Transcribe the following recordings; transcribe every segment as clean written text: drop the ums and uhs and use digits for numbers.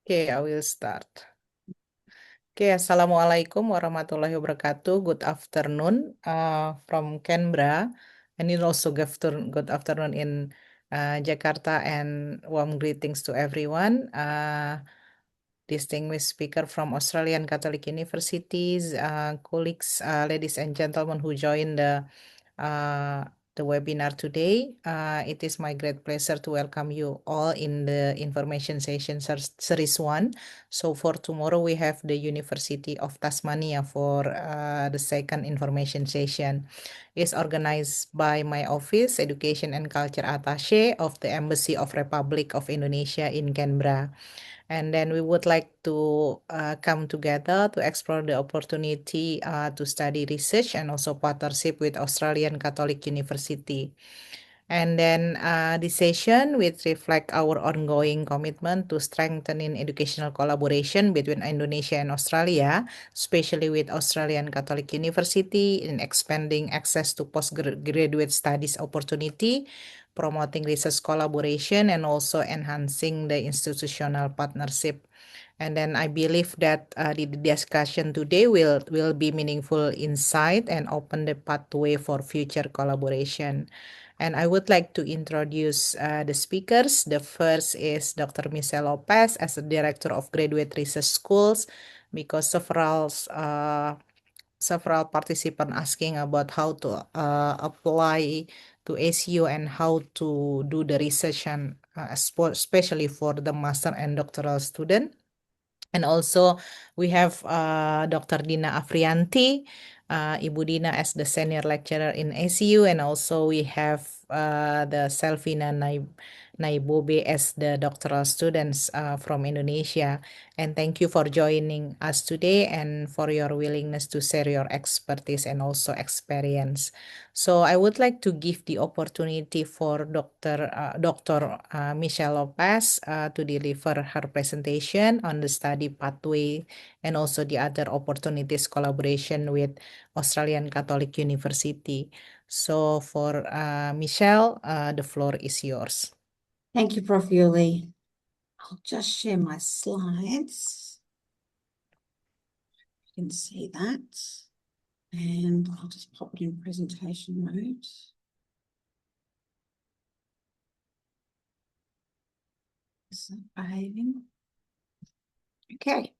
Okay, I will start. Okay, Assalamualaikum warahmatullahi wabarakatuh. Good afternoon from Canberra, and also good afternoon in Jakarta, and warm greetings to everyone. Distinguished speaker from Australian Catholic Universities, colleagues, ladies and gentlemen who joined uh, the webinar today. It is my great pleasure to welcome you all in the information session series 1. So for tomorrow, we have the University of Tasmania for the second information session. It's organized by my office, Education and Culture Attaché of the Embassy of Republic of Indonesia in Canberra. And then we would like to come together to explore the opportunity to study research and also partnership with Australian Catholic University. And then this session will reflect our ongoing commitment to strengthening educational collaboration between Indonesia and Australia, especially with Australian Catholic University in expanding access to postgraduate studies opportunity, promoting research collaboration, and also enhancing the institutional partnership. And then I believe that the discussion today will be meaningful insight and open the pathway for future collaboration. And I would like to introduce the speakers. The first is Dr. Michelle Lopez as the Director of Graduate Research Schools, because several participants asking about how to apply to ACU and how to do the research, and especially for the master and doctoral student. And also we have Dr. Dina Afrianti, Ibu Dina as the senior lecturer in ACU, and also we have the Selvina Naibobe as the doctoral students from Indonesia. And thank you for joining us today and for your willingness to share your expertise and also experience. So I would like to give the opportunity for Dr. Michelle Lopez to deliver her presentation on the study pathway and also the other opportunities collaboration with Australian Catholic University. So for Michelle, the floor is yours. Thank you, Prof. Yuli. I'll just share my slides. You can see that. And I'll just pop it in presentation mode. Is that behaving? Okay.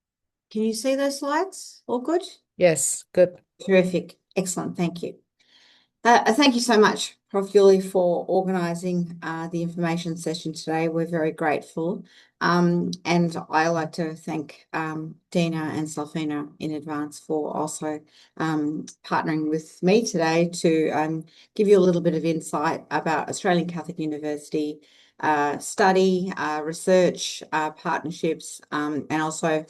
Can you see those slides? All good? Yes, good. Terrific. Excellent. Thank you. Thank you so much, Prof. Yuli, for organising the information session today. We're very grateful. And I like to thank Dina and Selfina in advance for also partnering with me today to give you a little bit of insight about Australian Catholic University study, research, partnerships, and also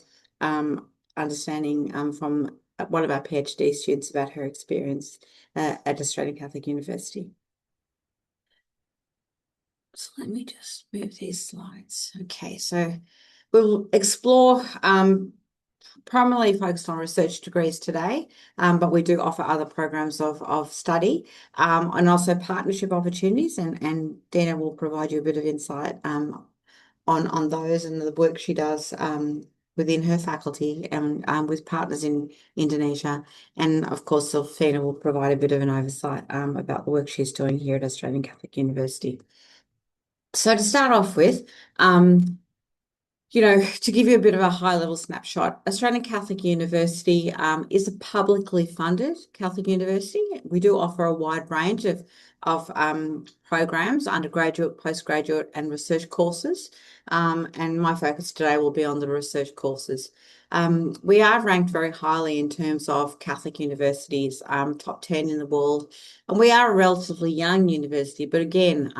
understanding from one of our PhD students about her experience at Australian Catholic University. So let me just move these slides. Okay, so we'll explore primarily focused on research degrees today, but we do offer other programs of study and also partnership opportunities, and Dina will provide you a bit of insight on those and the work she does within her faculty and with partners in Indonesia. And of course, Selfina will provide a bit of an oversight about the work she's doing here at Australian Catholic University. So to start off with, to give you a bit of a high-level snapshot, Australian Catholic University is a publicly funded Catholic university. We do offer a wide range of programs, undergraduate, postgraduate, and research courses. And my focus today will be on the research courses. We are ranked very highly in terms of Catholic universities, top 10 in the world. And we are a relatively young university, but again,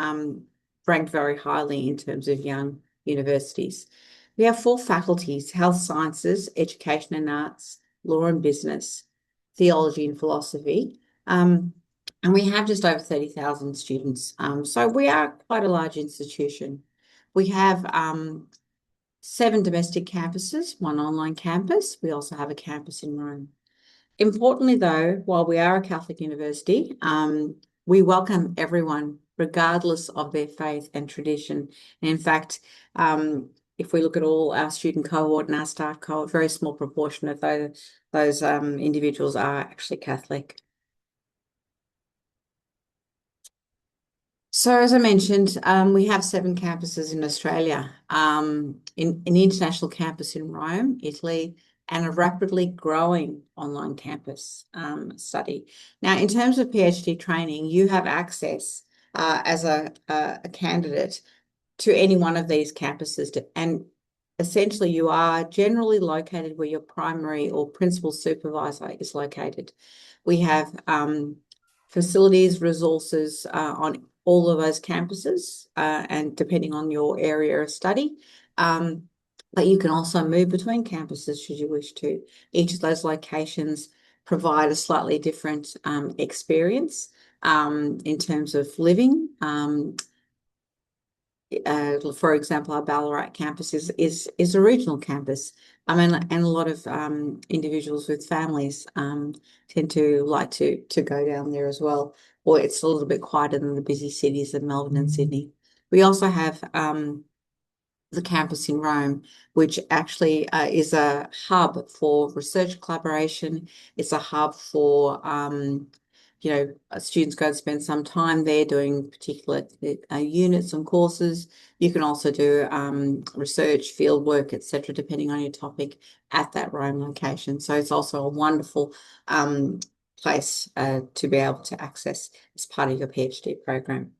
ranked very highly in terms of young universities. We have 4 faculties: health sciences, education and arts, law and business, theology and philosophy. And we have just over 30,000 students. So we are quite a large institution. We have 7 domestic campuses, 1 online campus. We also have a campus in Rome. Importantly, though, while we are a Catholic university, we welcome everyone, regardless of their faith and tradition. And in fact, if we look at all our student cohort and our staff cohort, very small proportion of those individuals are actually Catholic. So as I mentioned, we have 7 campuses in Australia, in an international campus in Rome, Italy, and a rapidly growing online campus study. Now, in terms of PhD training, you have access as a candidate to any one of these campuses, and essentially you are generally located where your primary or principal supervisor is located. We have facilities, resources on all of those campuses, and depending on your area of study. But you can also move between campuses should you wish to. Each of those locations provide a slightly different experience in terms of living. For example, our Ballarat campus is a regional campus. And a lot of individuals with families tend to like to go down there as well. Or it's a little bit quieter than the busy cities of Melbourne and Sydney. We also have the campus in Rome, which actually is a hub for research collaboration. It's a hub for students go and spend some time there doing particular units and courses. You can also do research, field work, etc., depending on your topic at that Rome location. So it's also a wonderful place to be able to access as part of your PhD program.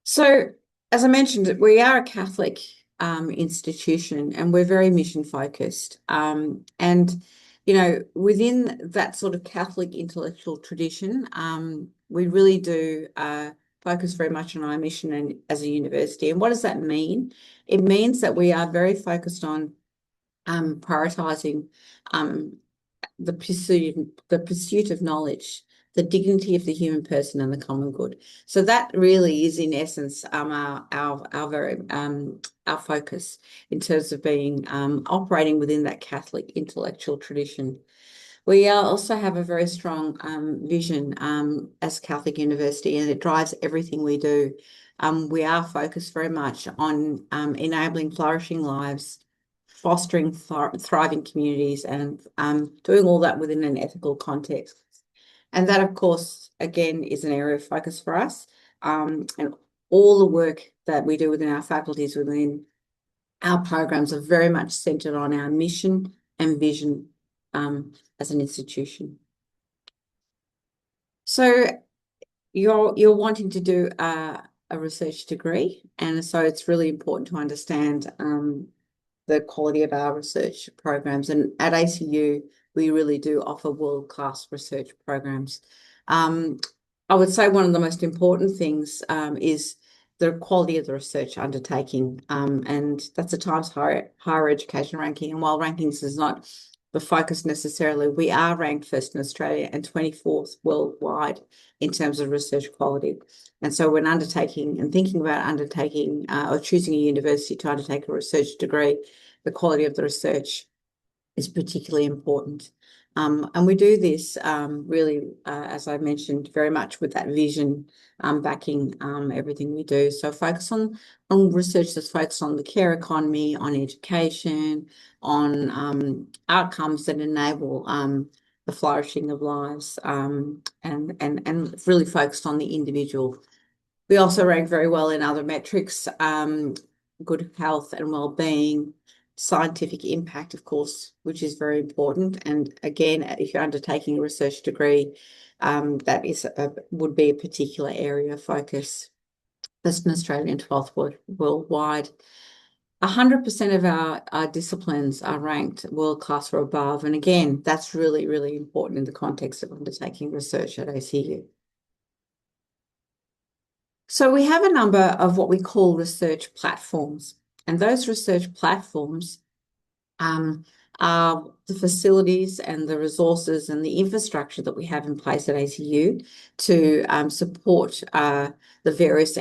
So, as I mentioned, we are a Catholic institution and we're very mission focused. And within that sort of Catholic intellectual tradition, we really do focus very much on our mission and as a university. And what does that mean? It means that we are very focused on prioritizing the pursuit of knowledge, the dignity of the human person and the common good. So that really is, in essence, our focus in terms of being operating within that Catholic intellectual tradition. We also have a very strong vision as Catholic University, and it drives everything we do. We are focused very much on enabling flourishing lives, fostering thriving communities, and doing all that within an ethical context. And that, of course, again, is an area of focus for us. And all the work that we do within our faculties, within our programs, are very much centred on our mission and vision as an institution. So you're wanting to do a research degree, and so it's really important to understand the quality of our research programs. And at ACU, we really do offer world-class research programs. I would say one of the most important things is the quality of the research undertaking, and that's the Times Higher Education ranking. And while rankings is not the focus necessarily, we are ranked first in Australia and 24th worldwide in terms of research quality. And so when undertaking and thinking about undertaking or choosing a university to undertake a research degree, the quality of the research is particularly important. And we do this really, as I mentioned, very much with that vision backing everything we do. So focus on research that's focused on the care economy, on education, on outcomes that enable the flourishing of lives, and really focused on the individual. We also rank very well in other metrics, good health and well-being, scientific impact, of course, which is very important. And again, if you're undertaking a research degree, that would be a particular area of focus. Western Australia and 12th worldwide. 100% of our disciplines are ranked world-class or above. And again, that's really, really important in the context of undertaking research at ACU. So we have a number of what we call research platforms, and those research platforms are the facilities and the resources and the infrastructure that we have in place at ACU to support the various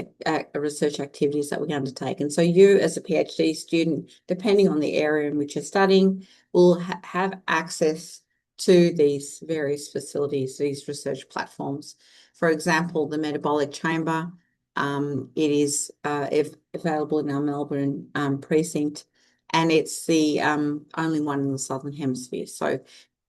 research activities that we undertake. And so you, as a PhD student, depending on the area in which you're studying, will have access to these various facilities, these research platforms. For example, the Metabolic Chamber It is available in our Melbourne precinct, and it's the only one in the Southern Hemisphere. So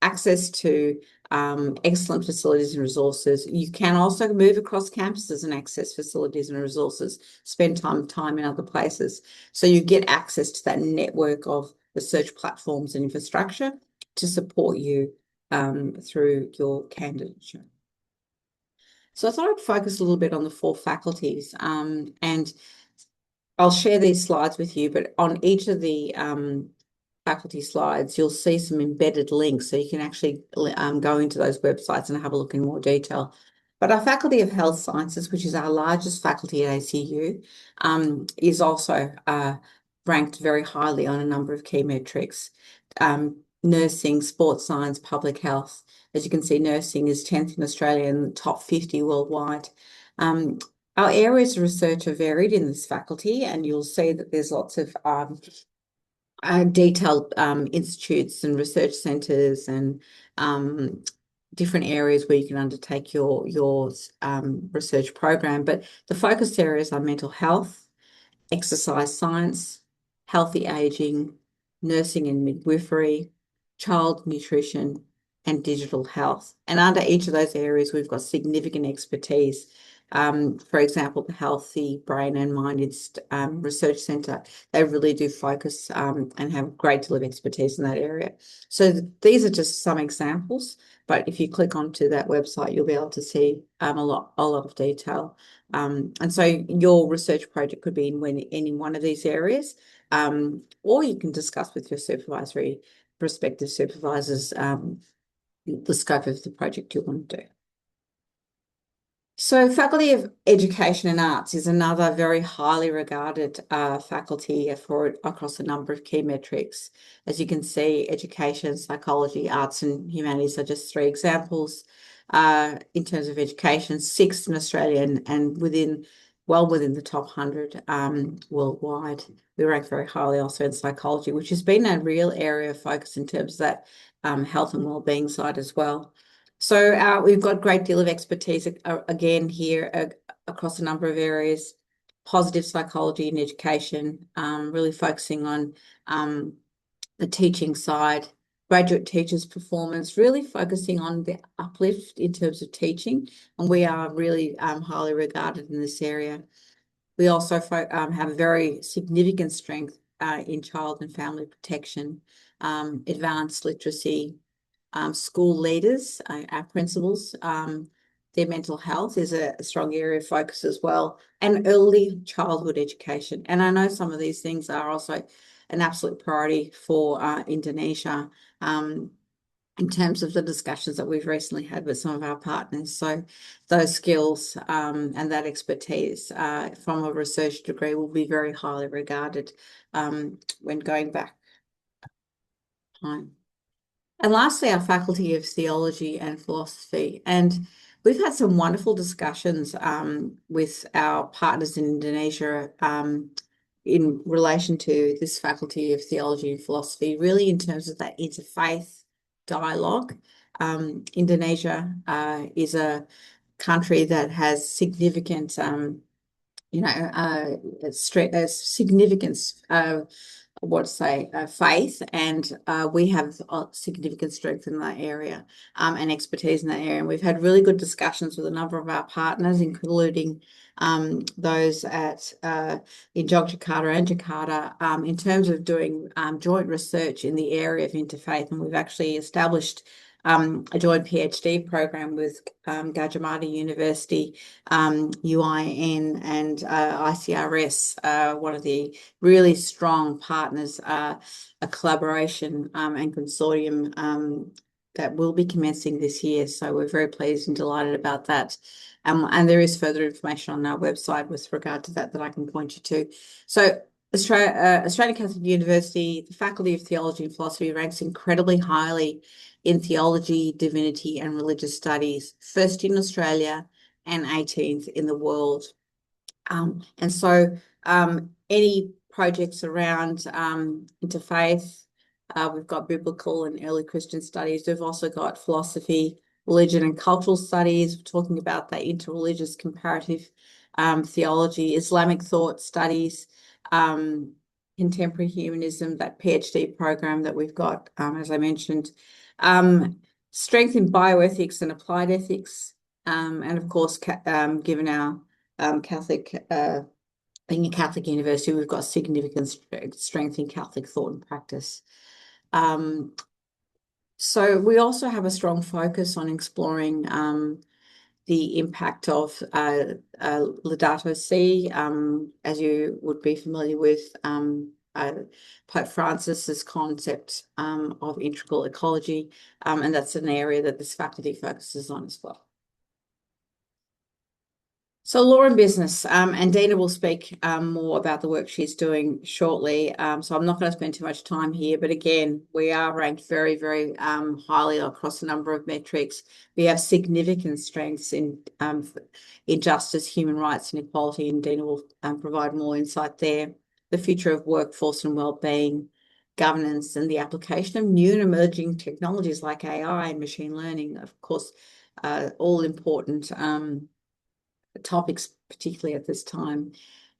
access to excellent facilities and resources. You can also move across campuses and access facilities and resources, spend time in other places. So you get access to that network of research platforms and infrastructure to support you through your candidature. So I thought I'd focus a little bit on the 4 faculties, and I'll share these slides with you, but on each of the faculty slides, you'll see some embedded links, so you can actually go into those websites and have a look in more detail. But our Faculty of Health Sciences, which is our largest faculty at ACU, is also ranked very highly on a number of key metrics. Nursing, sports science, public health. As you can see, nursing is 10th in Australia and the top 50 worldwide. Our areas of research are varied in this faculty, and you'll see that there's lots of detailed institutes and research centres and different areas where you can undertake your research program. But the focus areas are mental health, exercise science, healthy aging, nursing and midwifery, child nutrition, and digital health. And under each of those areas, we've got significant expertise. For example, the Healthy Brain and Mind Research Centre, they really do focus and have a great deal of expertise in that area. So these are just some examples, but if you click onto that website, you'll be able to see a lot of detail. And so your research project could be in any one of these areas, or you can discuss with your prospective supervisors the scope of the project you want to do. So Faculty of Education and Arts is another very highly regarded faculty across a number of key metrics. As you can see, education, psychology, arts and humanities are just 3 examples. In terms of education, 6th in Australia and well within the top 100 worldwide. We rank very highly also in psychology, which has been a real area of focus in terms of that health and wellbeing side as well. So we've got a great deal of expertise again here across a number of areas. Positive psychology in education, really focusing on the teaching side, graduate teachers' performance, really focusing on the uplift in terms of teaching, and we are really highly regarded in this area. We also have a very significant strength in child and family protection, advanced literacy, school leaders, our principals, their mental health is a strong area of focus as well, and early childhood education. And I know some of these things are also an absolute priority for Indonesia in terms of the discussions that we've recently had with some of our partners. So those skills and that expertise from a research degree will be very highly regarded when going back time. And lastly, our Faculty of Theology and Philosophy. And we've had some wonderful discussions with our partners in Indonesia in relation to this Faculty of Theology and Philosophy, really in terms of that interfaith dialogue. Indonesia is a country that has significant, significance faith, and we have significant strength in that area and expertise in that area. And we've had really good discussions with a number of our partners, including those in Yogyakarta and Jakarta, in terms of doing joint research in the area of interfaith. And we've actually established a joint PhD program with Gadjah Mada University, UIN and ICRS, one of the really strong partners, a collaboration and consortium that will be commencing this year. So we're very pleased and delighted about that. And there is further information on our website with regard to that I can point you to. So Australian Catholic University, the Faculty of Theology and Philosophy ranks incredibly highly in theology, divinity, and religious studies, first in Australia and 18th in the world. And so any projects around interfaith, we've got biblical and early Christian studies. We've also got philosophy, religion and cultural studies. We're talking about that interreligious comparative theology, Islamic thought studies, contemporary humanism, that PhD program that we've got, as I mentioned, strength in bioethics and applied ethics, and of course, given our Catholic, being a Catholic university, we've got significant strength in Catholic thought and practice. So we also have a strong focus on exploring the impact of Laudato Si, as you would be familiar with, Pope Francis's concept of integral ecology, and that's an area that this faculty focuses on as well. So law and business, and Dina will speak more about the work she's doing shortly. So I'm not going to spend too much time here, but again, we are ranked very, very highly across a number of metrics. We have significant strengths in justice, human rights, and equality, and Dina will provide more insight there. The future of workforce and wellbeing, governance, and the application of new and emerging technologies like AI and machine learning, of course, all important topics, particularly at this time,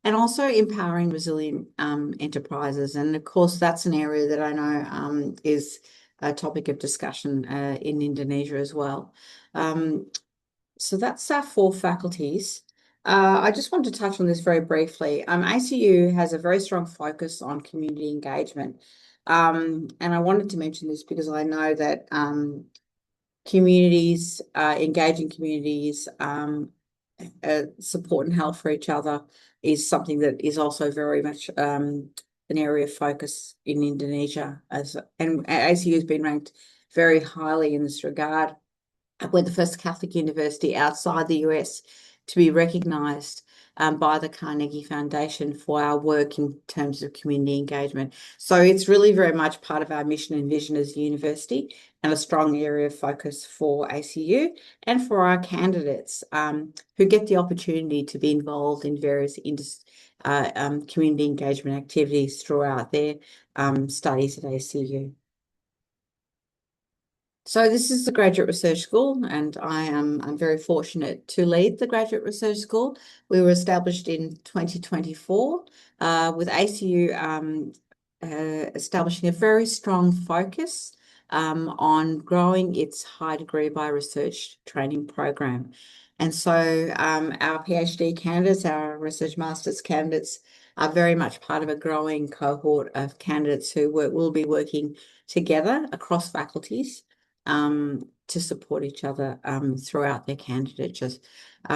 and also empowering resilient enterprises. And of course, that's an area that I know is a topic of discussion in Indonesia as well. So that's our 4 faculties. I just want to touch on this very briefly. ACU has a very strong focus on community engagement. And I wanted to mention this because I know that communities, engaging communities, support and help for each other is something that is also very much an area of focus in Indonesia, and ACU has been ranked very highly in this regard. We're the first Catholic university outside the US to be recognised by the Carnegie Foundation for our work in terms of community engagement. So it's really very much part of our mission and vision as a university, and a strong area of focus for ACU and for our candidates who get the opportunity to be involved in various community engagement activities throughout their studies at ACU. So this is the Graduate Research School, and I'm very fortunate to lead the Graduate Research School. We were established in 2024 with ACU establishing a very strong focus on growing its high degree by research training program. And so our PhD candidates, our research masters candidates, are very much part of a growing cohort of candidates who will be working together across faculties to support each other throughout their candidatures.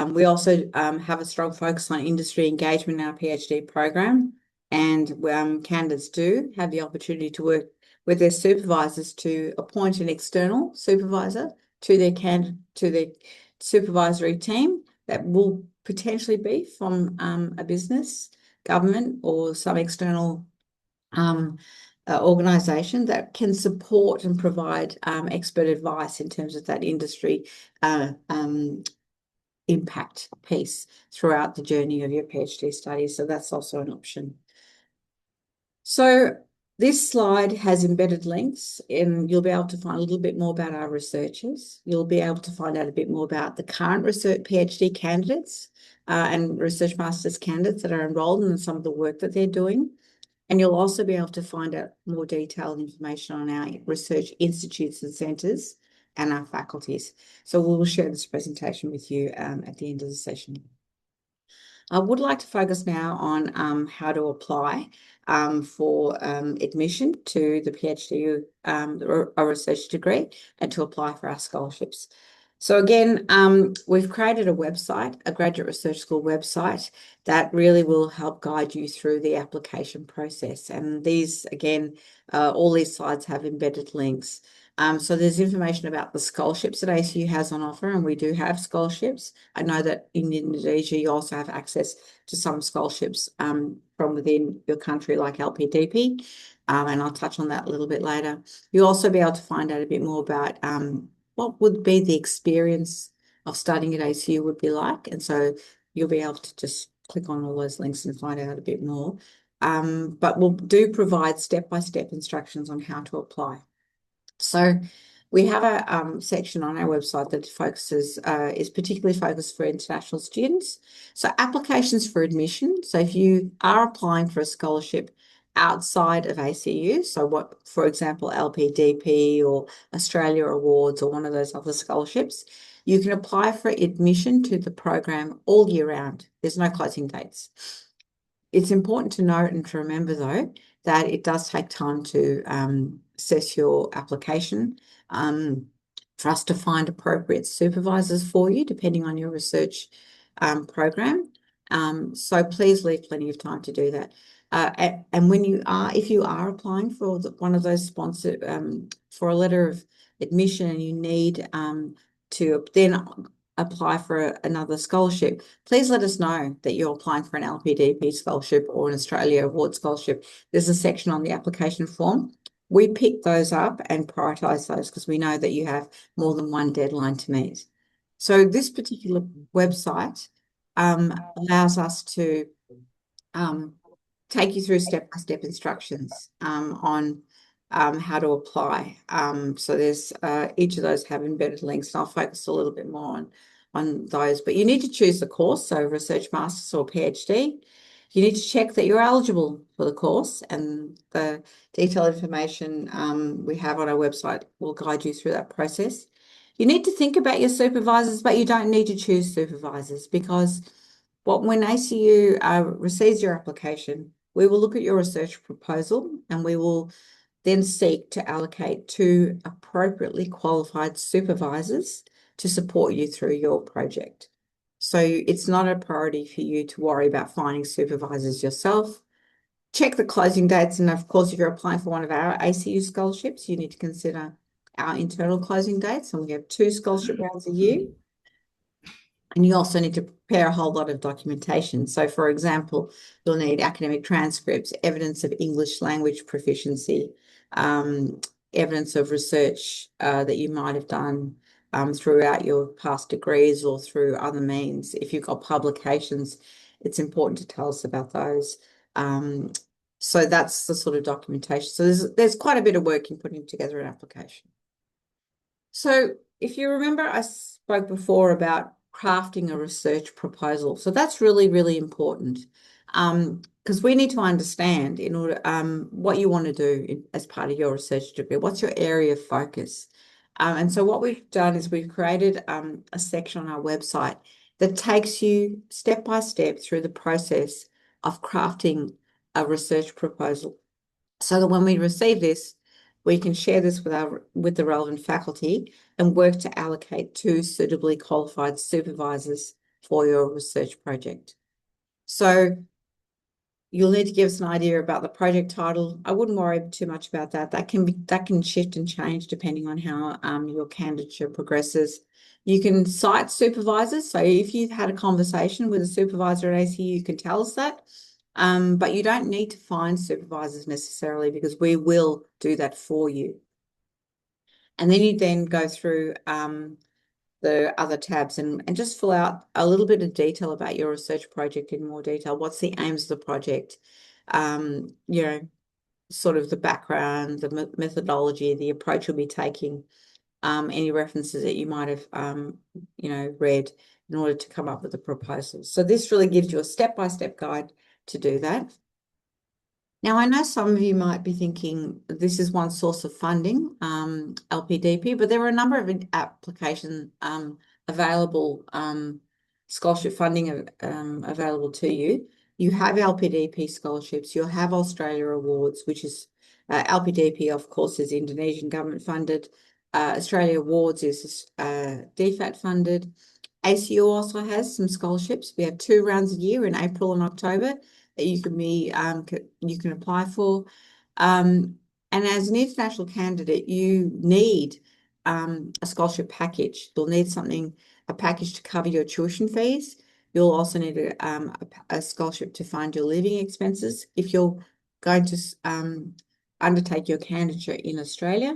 We also have a strong focus on industry engagement in our PhD program, and candidates do have the opportunity to work with their supervisors to appoint an external supervisor to their supervisory team that will potentially be from a business, government, or some external organisation that can support and provide expert advice in terms of that industry impact piece throughout the journey of your PhD studies. So that's also an option. So this slide has embedded links, and you'll be able to find a little bit more about our researchers. You'll be able to find out a bit more about the current research PhD candidates and research masters candidates that are enrolled in some of the work that they're doing. And you'll also be able to find out more detailed information on our research institutes and centres and our faculties. So we will share this presentation with you at the end of the session. I would like to focus now on how to apply for admission to the PhD or research degree, and to apply for our scholarships. So again, we've created a website, a Graduate Research School website, that really will help guide you through the application process. And these, again, all these slides have embedded links. So there's information about the scholarships that ACU has on offer, and we do have scholarships. I know that in Indonesia, you also have access to some scholarships from within your country, like LPDP, and I'll touch on that a little bit later. You'll also be able to find out a bit more about what would be the experience of studying at ACU would be like. And so you'll be able to just click on all those links and find out a bit more. But we'll provide step-by-step instructions on how to apply. So we have a section on our website that focuses, is particularly focused for international students. So applications for admission. So if you are applying for a scholarship outside of ACU, so what, for example, LPDP or Australia Awards or one of those other scholarships, you can apply for admission to the program all year round. There's no closing dates. It's important to note and to remember, though, that it does take time to assess your application, for us to find appropriate supervisors for you, depending on your research program. So please leave plenty of time to do that. And when you are, if you are applying for one of those sponsored, for a letter of admission, and you need to then apply for another scholarship, please let us know that you're applying for an LPDP scholarship or an Australia Award scholarship. There's a section on the application form. We pick those up and prioritise those because we know that you have more than one deadline to meet. So this particular website allows us to take you through step-by-step instructions on how to apply. So there's each of those have embedded links, and I'll focus a little bit more on those. But you need to choose the course, so Research Masters or PhD. You need to check that you're eligible for the course, and the detailed information we have on our website will guide you through that process. You need to think about your supervisors, but you don't need to choose supervisors, because when ACU receives your application, we will look at your research proposal and we will then seek to allocate 2 appropriately qualified supervisors to support you through your project. So it's not a priority for you to worry about finding supervisors yourself. Check the closing dates, and of course, if you're applying for one of our ACU scholarships, you need to consider our internal closing dates, and we have 2 scholarship rounds a year. And you also need to prepare a whole lot of documentation. So, for example, you'll need academic transcripts, evidence of English language proficiency, evidence of research that you might have done throughout your past degrees or through other means. If you've got publications, it's important to tell us about those. So that's the sort of documentation. So there's quite a bit of work in putting together an application. So if you remember, I spoke before about crafting a research proposal. So that's really, really important, because we need to understand in order what you want to do as part of your research degree. What's your area of focus? And so what we've done is we've created a section on our website that takes you step by step through the process of crafting a research proposal, so that when we receive this, we can share this with the relevant faculty and work to allocate 2 suitably qualified supervisors for your research project. So you'll need to give us an idea about the project title. I wouldn't worry too much about that. That can shift and change depending on how your candidature progresses. You can cite supervisors. So if you've had a conversation with a supervisor at ACU, you can tell us that. But you don't need to find supervisors necessarily, because we will do that for you. And then you then go through the other tabs and just fill out a little bit of detail about your research project in more detail. What's the aims of the project? Sort of the background, the methodology, the approach you'll be taking, any references that you might have, read in order to come up with a proposal. So this really gives you a step-by-step guide to do that. Now, I know some of you might be thinking this is one source of funding, LPDP, but there are a number of application available, scholarship funding available to you. You have LPDP scholarships, you'll have Australia Awards, which is LPDP, of course, is Indonesian government funded. Australia Awards is DFAT funded. ACU also has some scholarships. We have 2 rounds a year in April and October that you can apply for. And as an international candidate, you need a scholarship package. You'll need a package to cover your tuition fees. You'll also need a scholarship to fund your living expenses if you're going to undertake your candidature in Australia.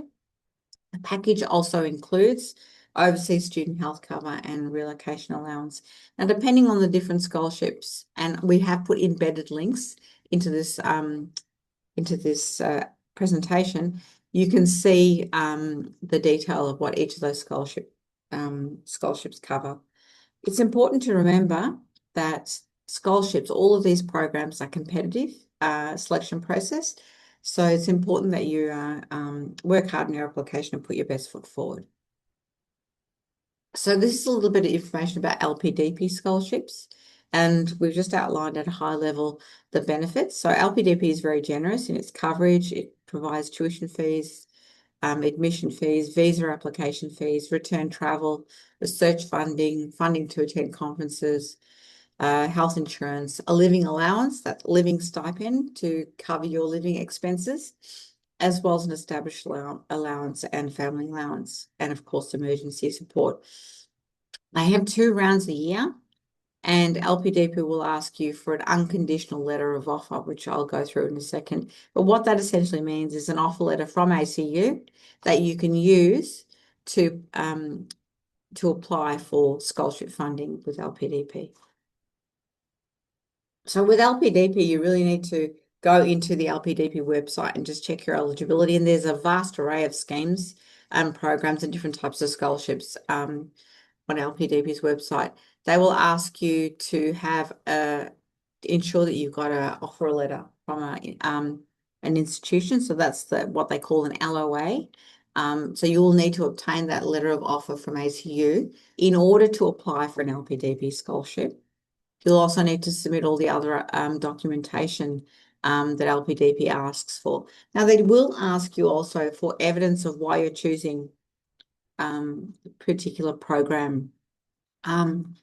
The package also includes overseas student health cover and relocation allowance. Now, depending on the different scholarships, and we have put embedded links into this presentation, you can see the detail of what each of those scholarships cover. It's important to remember that scholarships, all of these programs are competitive selection process. So it's important that you work hard in your application and put your best foot forward. So this is a little bit of information about LPDP scholarships, and we've just outlined at a high level the benefits. So LPDP is very generous in its coverage. It provides tuition fees, admission fees, visa application fees, return travel, research funding, funding to attend conferences, health insurance, a living allowance, that living stipend to cover your living expenses, as well as an established allowance and family allowance, and of course, emergency support. They have 2 rounds a year, and LPDP will ask you for an unconditional letter of offer, which I'll go through in a second. But what that essentially means is an offer letter from ACU that you can use to apply for scholarship funding with LPDP. So with LPDP, you really need to go into the LPDP website and just check your eligibility. And there's a vast array of schemes and programs and different types of scholarships on LPDP's website. They will ask you to have ensure that you've got an offer letter from an institution. So that's what they call an LOA. So you will need to obtain that letter of offer from ACU in order to apply for an LPDP scholarship. You'll also need to submit all the other documentation that LPDP asks for. Now, they will ask you also for evidence of why you're choosing a particular program in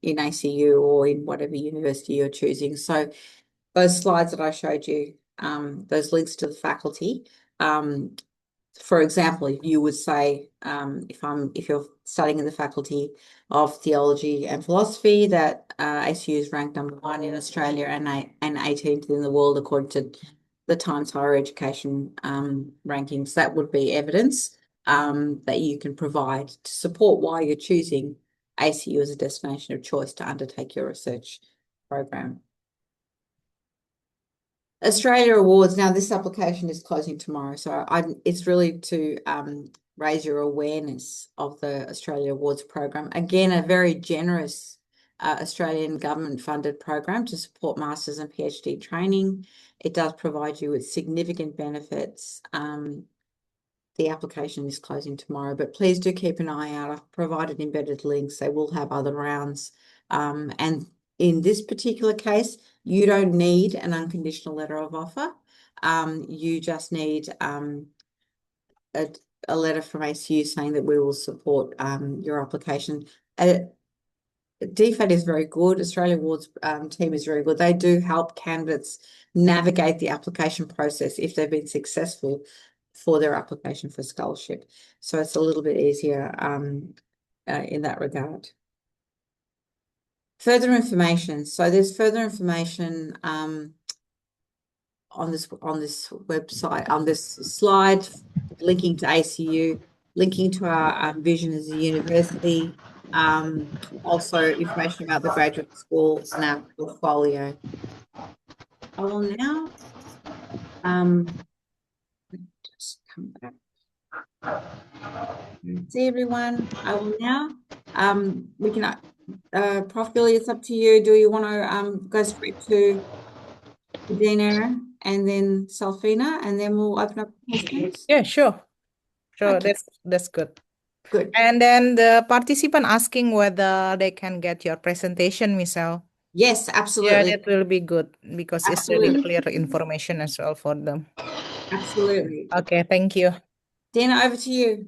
ACU or in whatever university you're choosing. So those slides that I showed you, those links to the faculty, for example, you would say, if you're studying in the Faculty of Theology and Philosophy, that ACU is ranked #1 in Australia and 18th in the world according to the Times Higher Education rankings. That would be evidence that you can provide to support why you're choosing ACU as a destination of choice to undertake your research program. Australia Awards. Now, this application is closing tomorrow, so it's really to raise your awareness of the Australia Awards program. Again, a very generous Australian government-funded program to support masters and PhD training. It does provide you with significant benefits. The application is closing tomorrow, but please do keep an eye out. I've provided embedded links. They will have other rounds. And in this particular case, you don't need an unconditional letter of offer. You just need a letter from ACU saying that we will support your application. DFAT is very good. Australia Awards team is very good. They do help candidates navigate the application process if they've been successful for their application for scholarship. So it's a little bit easier in that regard. Further information. So there's further information on this website, on this slide, linking to ACU, linking to our vision as a university, also information about the graduate school and our portfolio. I will now just come back. See everyone. I will now we can Prof. Billy, it's up to you. Do you want to go straight to Dina and then Salfina, and then we'll open up questions? Yeah, sure. Sure, Okay. that's good. Good. And then the participant asking whether they can get your presentation, Michelle. Yes, Yeah, absolutely. that will be good because it's really clear information as well for them. Absolutely. Okay, thank you. Dina, over to you.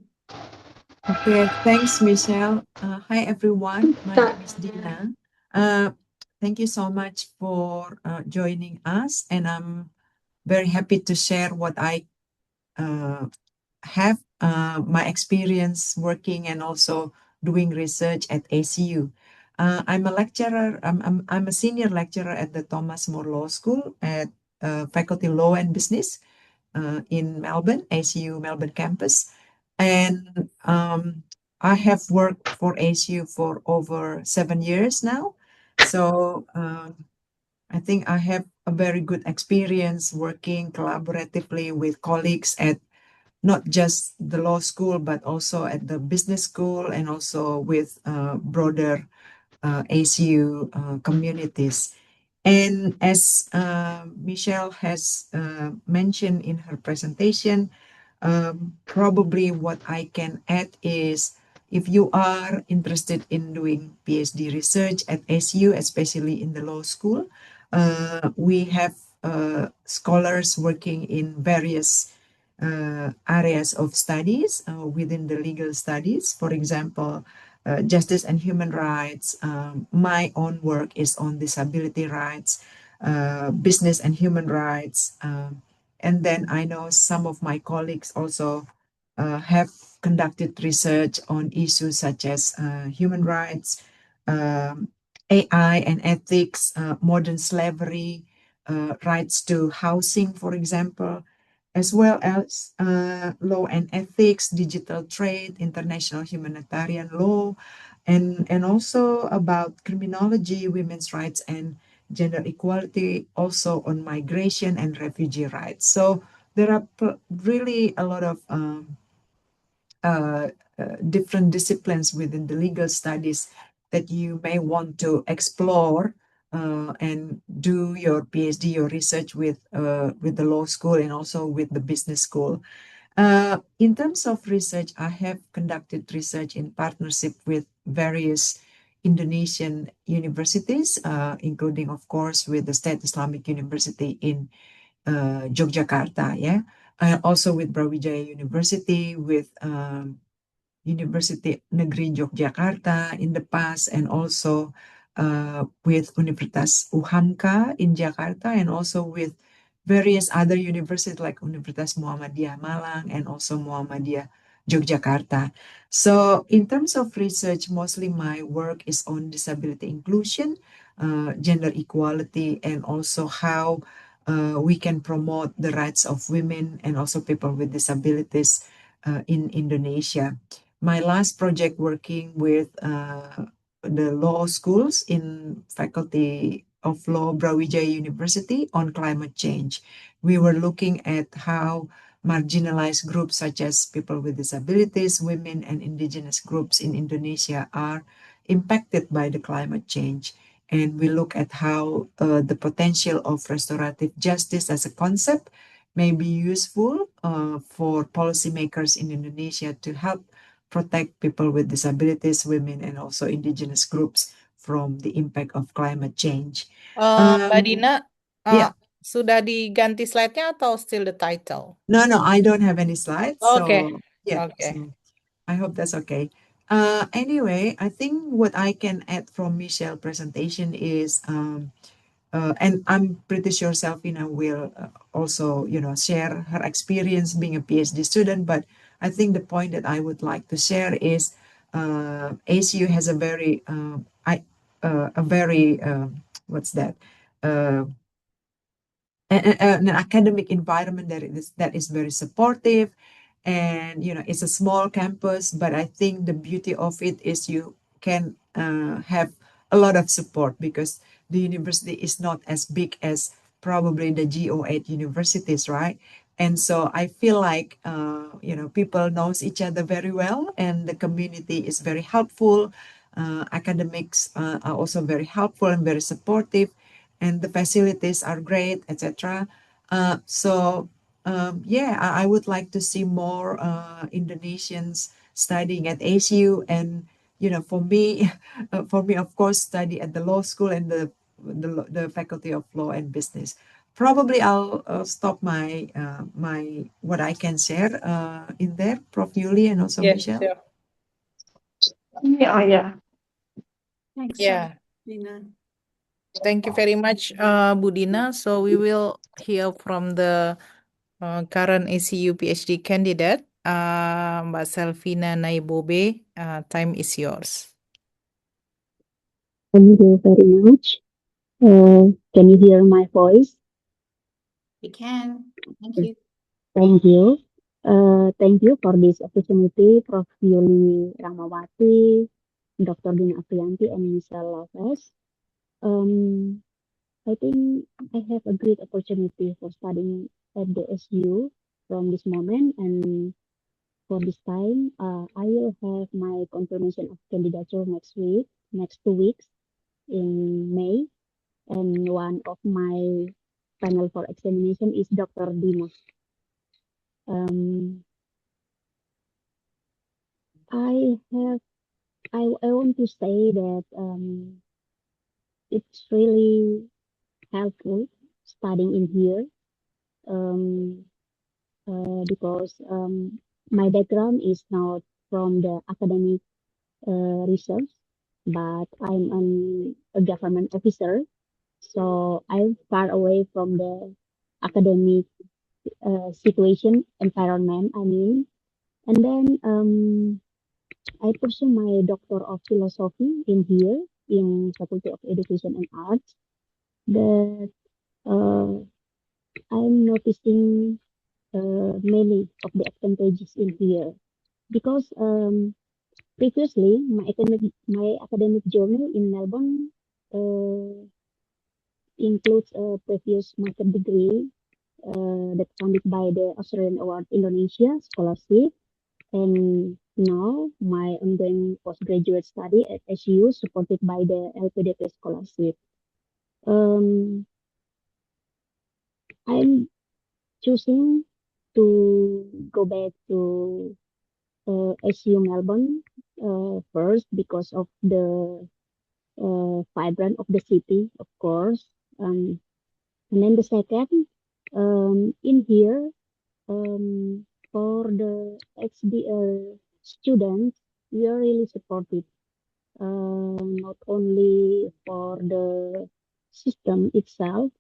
Okay, thanks, Michelle. Hi, everyone. My name is Dina. Thank you so much for joining us, and I'm very happy to share what I have my experience working and also doing research at ACU. I'm a lecturer. I'm a senior lecturer at the Thomas More Law School at Faculty Law and Business in Melbourne, ACU Melbourne campus. And I have worked for ACU for over 7 years now. So I think I have a very good experience working collaboratively with colleagues at not just the law school, but also at the business school and also with broader ACU communities. And as Michelle has mentioned in her presentation, probably what I can add is if you are interested in doing PhD research at ACU, especially in the law school, we have scholars working in various areas of studies within the legal studies. For example, justice and human rights. My own work is on disability rights, business and human rights. And then I know some of my colleagues also have conducted research on issues such as human rights, AI and ethics, modern slavery, rights to housing, for example, as well as law and ethics, digital trade, international humanitarian law, and also about criminology, women's rights, and gender equality, also on migration and refugee rights. So there are really a lot of different disciplines within the legal studies that you may want to explore and do your PhD, your research with the law school and also with the business school. In terms of research, I have conducted research in partnership with various Indonesian universities, including, of course, with the State Islamic University in Yogyakarta, yeah, also with Brawijaya University, with University Negeri Yogyakarta in the past, and also with Universitas UHAMKA in Jakarta, and also with various other universities like Universitas Muhammadiyah Malang and also Muhammadiyah Yogyakarta. So in terms of research, mostly my work is on disability inclusion, gender equality, and also how we can promote the rights of women and also people with disabilities in Indonesia. My last project working with the law schools in Faculty of Law Brawijaya University on climate change. We were looking at how marginalized groups such as people with disabilities, women, and indigenous groups in Indonesia are impacted by the climate change. And we look at how the potential of restorative justice as a concept may be useful for policymakers in Indonesia to help protect people with disabilities, women, and also indigenous groups from the impact of climate change. Mbak Dina, Yeah. sudah diganti slide-nya atau still the title? No, I don't have any slides. Okay. So yeah, Okay. so I hope that's okay. Anyway, I think what I can add from Michelle's presentation is, and I'm pretty sure Selfina will also, share her experience being a PhD student. But I think the point that I would like to share is ACU has a very, what's that? An academic environment that is very supportive, and it's a small campus, but I think the beauty of it is you can have a lot of support because the university is not as big as probably the GO8 universities, right? And so I feel like people knows each other very well, and the community is very helpful. Academics are also very helpful and very supportive, and the facilities are great, etc. Yeah, I would like to see more Indonesians studying at ACU, and for me, of course, study at the law school and the Faculty of Law and Business. Probably I'll stop my what I can share in there, Prof. Yuli and also Yes, Michelle. sure. Yeah. Thanks, Yeah. Dina. Thank you very much, Bu Dina. So we will hear from the current ACU PhD candidate, Mbak Selvina Naibobe. Time is yours. Thank you very much. Can you hear my voice? You can. Thank you. Thank you. Thank you for this opportunity, Prof. Yuli Ramawati, Dr. Dina Aprianti, and Michelle Lopez. I think I have a great opportunity for studying at the SU from this moment. And for this time, I will have my confirmation of candidature next 2 weeks in May. And one of my panel for examination is Dr. Dina. Um, I want to say that it's really helpful studying in here, because my background is not from the academic research, but a government officer, so I'm far away from the academic situation environment. I mean, and then I pursue my Doctor of Philosophy in here in Faculty of Education and Arts. That uh, I'm noticing many of the advantages in here, because previously my academic journey in Melbourne includes a previous master degree that funded by the Australian Award Indonesia Scholarship. And now my ongoing postgraduate study at SU supported by the LPDP scholarship. I'm choosing to go back to SU Melbourne first because of the vibrant of the city, of course. And then the second, in here, for the XDL students, we are really supported, not only for the system itself,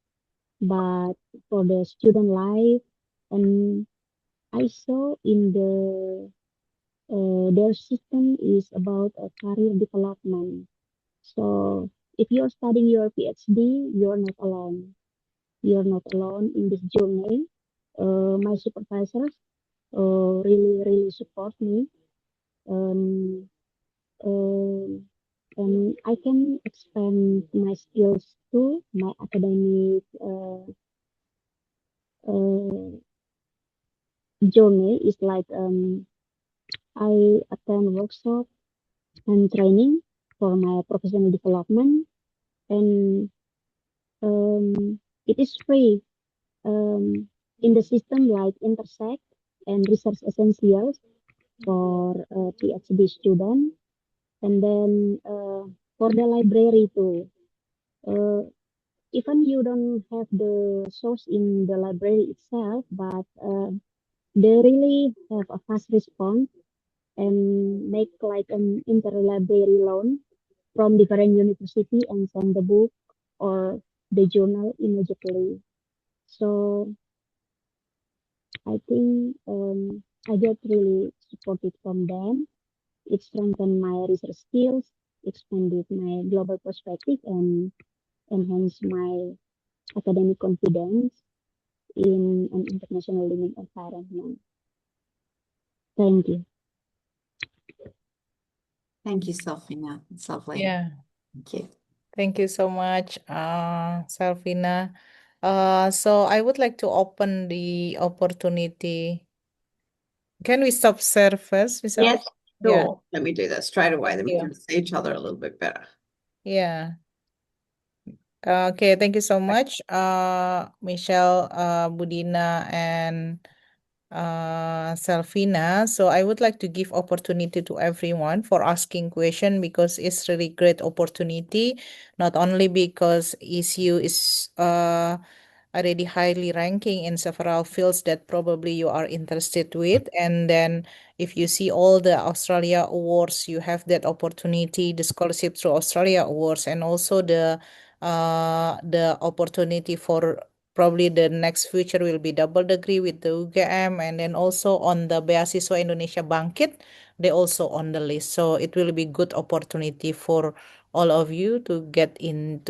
but for the student life. And I saw in their system is about a career development. So if you're studying your PhD, you're not alone. You're not alone in this journey. My supervisors really support me. Um, um, and I can expand my skills too. My academic journey is like I attend workshop and training for my professional development, and it is free in the system like Intersect and Research Essentials for PhD student. And then for the library too, even you don't have the source in the library itself, but they really have a fast response and make like an interlibrary loan from different university and send the book or the journal immediately. So I think I get really supported from them. It strengthened my research skills, expanded my global perspective, and enhanced my academic confidence in an international learning environment. Thank you. Thank you, Selfina. It's lovely. Yeah, Thank you. thank you so much, Selvina. So I would like to open the opportunity. Can we stop share first, Miss Yes, Alf? Yeah, sure. Let me do that straight away. Then we you. can see each other a little bit better. Yeah. Okay, thank you so much, Michelle, Budina, and Selvina. So I would like to give opportunity to everyone for asking question because it's really great opportunity, not only because ECU is already highly ranking in several fields that probably you are interested with, and then if you see all the Australia awards, you have that opportunity, the scholarship through Australia awards, and also the opportunity for probably the next future will be double degree with the UGM, and then also on the Beasiswa Indonesia Bangkit, they also on the list. So it will be good opportunity for all of you to get in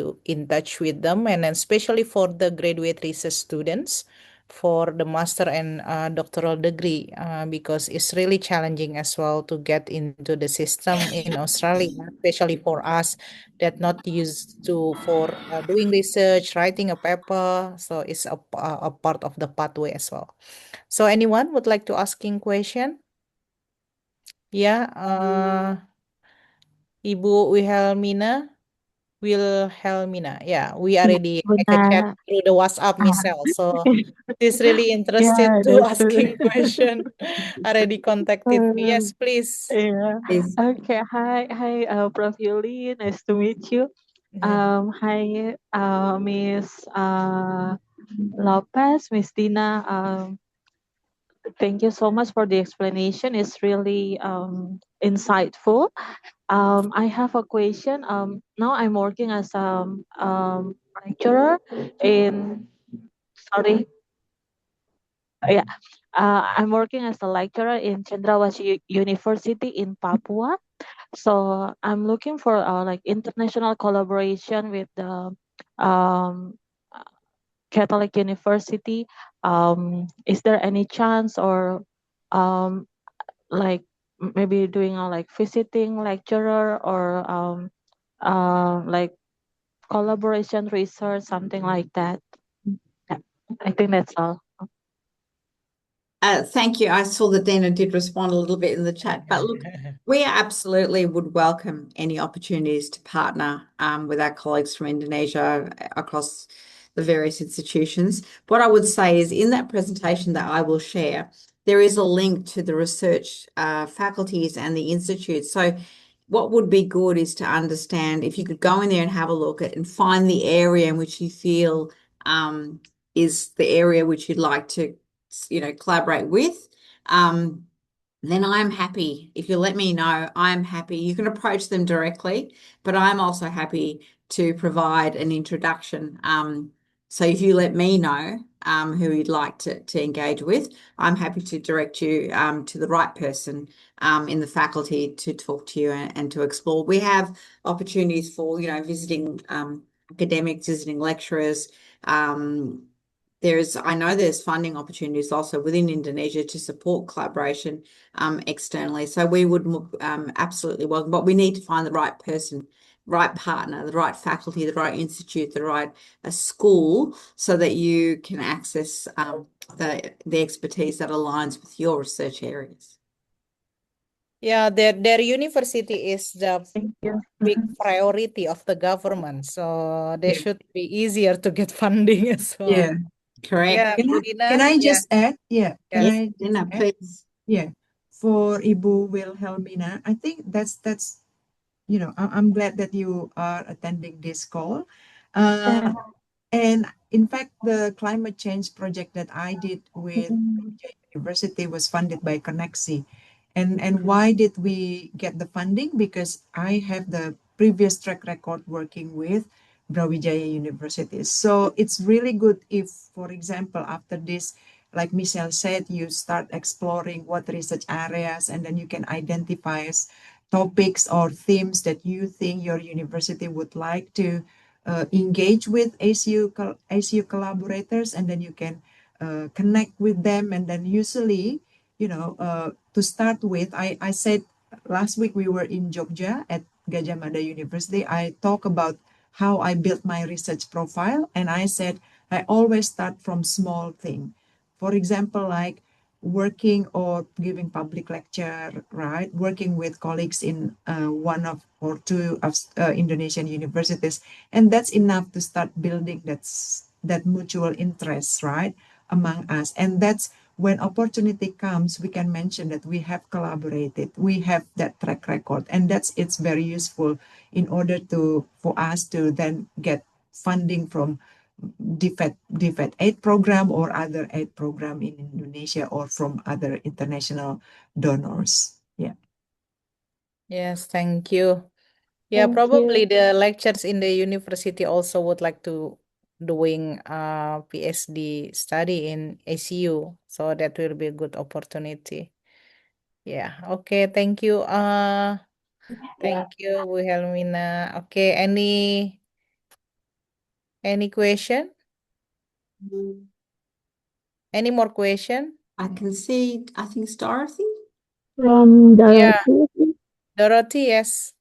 touch with them, and then especially for the graduate research students, for the master and doctoral degree because it's really challenging as well to get into the system in Australia, especially for us that not used to for doing research, writing a paper. So it's a part of the pathway as well. So anyone would like to asking question? Yeah, Ibu Wilhelmina. Yeah, we already make a chat Benar. through the WhatsApp, Michelle. So she's really interested Yeah, to that's true. asking question. Already contacted me. Yes, please. Yeah. Please. Okay. Hi, Prof. Yuli. Nice to meet you. Hi, Miss Lopez, Miss Dina. Thank you so much for the explanation. It's really insightful. I have a question. Now I'm working as lecturer in, sorry, yeah. I'm working as a lecturer in Cendrawasih University in Papua. So I'm looking for like international collaboration with the um, Catholic University. Is there any chance or um, like maybe doing a like visiting lecturer or like collaboration research, something like that? Yeah, I think that's all. Thank you. I saw that Dina did respond a little bit in the chat, but look, we absolutely would welcome any opportunities to partner with our colleagues from Indonesia across the various institutions. What I would say is in that presentation that I will share, there is a link to the research faculties and the institutes. So what would be good is to understand if you could go in there and have a look at and find the area in which you feel is the area which you'd like to collaborate with, then I'm happy. If you let me know, I'm happy. You can approach them directly, but I'm also happy to provide an introduction. So if you let me know who you'd like to engage with, I'm happy to direct you to the right person in the faculty to talk to you and to explore. We have opportunities for, visiting academics, visiting lecturers. I know there's funding opportunities also within Indonesia to support collaboration externally. So we would absolutely welcome, but we need to find the right person, right partner, the right faculty, the right institute, the right school, so that you can access the expertise that aligns with your research areas. Yeah, their university is the Thank you. big priority of the government, so they Yeah. should be easier to get funding as well. Yeah. Correct. Yeah, Can I, Budina. can I Yeah, just add? Yeah. Can yes. I just Dina, add? please. Yeah. For Ibu Wilhelmina, I think that's I'm glad that you are attending this call. Yeah. And in fact, the climate change project that I did with Mm. University was funded by Connexi. And why did we get the funding? Because I have the previous track record working with Brawijaya University. So it's really good if, for example, after this, like Michelle said, you start exploring what research areas and then you can identify topics or themes that you think your university would like to engage with ACU collaborators, and then you can connect with them. And then usually, to start with, I said last week we were in Jogja at Gajah Mada University. I talk about how I built my research profile, and I said I always start from small thing. For example, like working or giving public lecture, right? Working with colleagues in one of or two of Indonesian universities, and that's enough to start building that mutual interest, right, among us. And that's when opportunity comes, we can mention that we have collaborated, we have that track record, and it's very useful in order for us to then get funding from DFED aid program or other aid program in Indonesia or from other international donors. Yeah. Yes, thank you. Yeah, Thank probably you. the lectures in the university also would like to doing PhD study in ACU, so that will be a good opportunity. Yeah, okay, thank you. Thank you, Wilhelmina. Okay, any question? Any more question? I can see, I think it's Dorothy. From Yeah. the Dorothy, yes.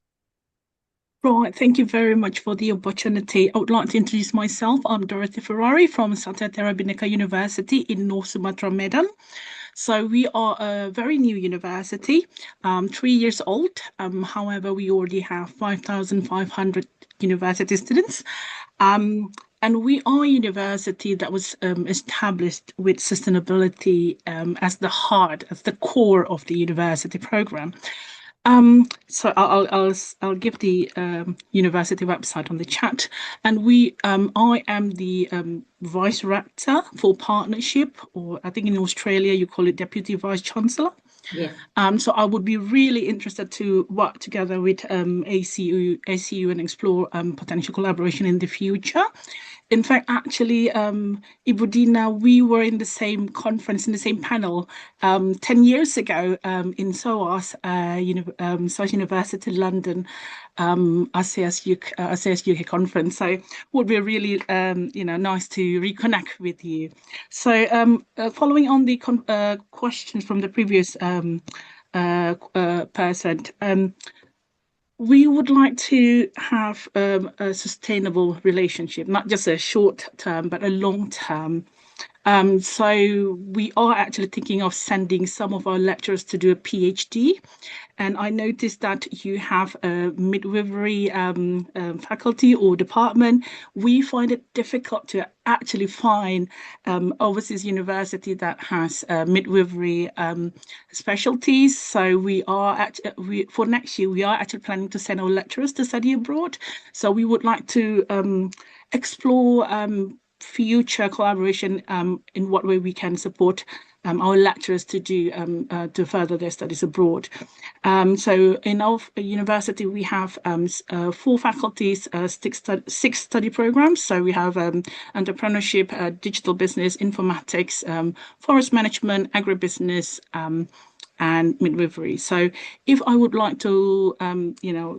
Right, thank you very much for the opportunity. I would like to introduce myself. I'm Dorothy Ferrari from Satyendra Bhinneka University in North Sumatra, Medan. So we are a very new university, 3 years old. However, we already have 5,500 university students. And we are a university that was established with sustainability as the heart, as the core of the university program. So I'll give the university website on the chat, and I am the vice rector for partnership, or I think in Australia you call it deputy vice chancellor. Yeah. So I would be really interested to work together with ACU and explore potential collaboration in the future. In fact, actually, Ibu Dina, we were in the same conference, in the same panel 10 years ago in SOAS, SOAS University London, ASEAS UK conference. So it would be really, nice to reconnect with you. So following on the questions from the previous person, we would like to have a sustainable relationship, not just a short term, but a long term. So we are actually thinking of sending some of our lecturers to do a PhD. And I noticed that you have a midwifery faculty or department. We find it difficult to actually find overseas university that has midwifery specialties. So for next year, we are actually planning to send our lecturers to study abroad. So we would like to explore future collaboration in what way we can support our lecturers to do to further their studies abroad. So in our university, we have 4 faculties, 6 study programs. So we have entrepreneurship, digital business, informatics, forest management, agribusiness, and midwifery. So if I would like to,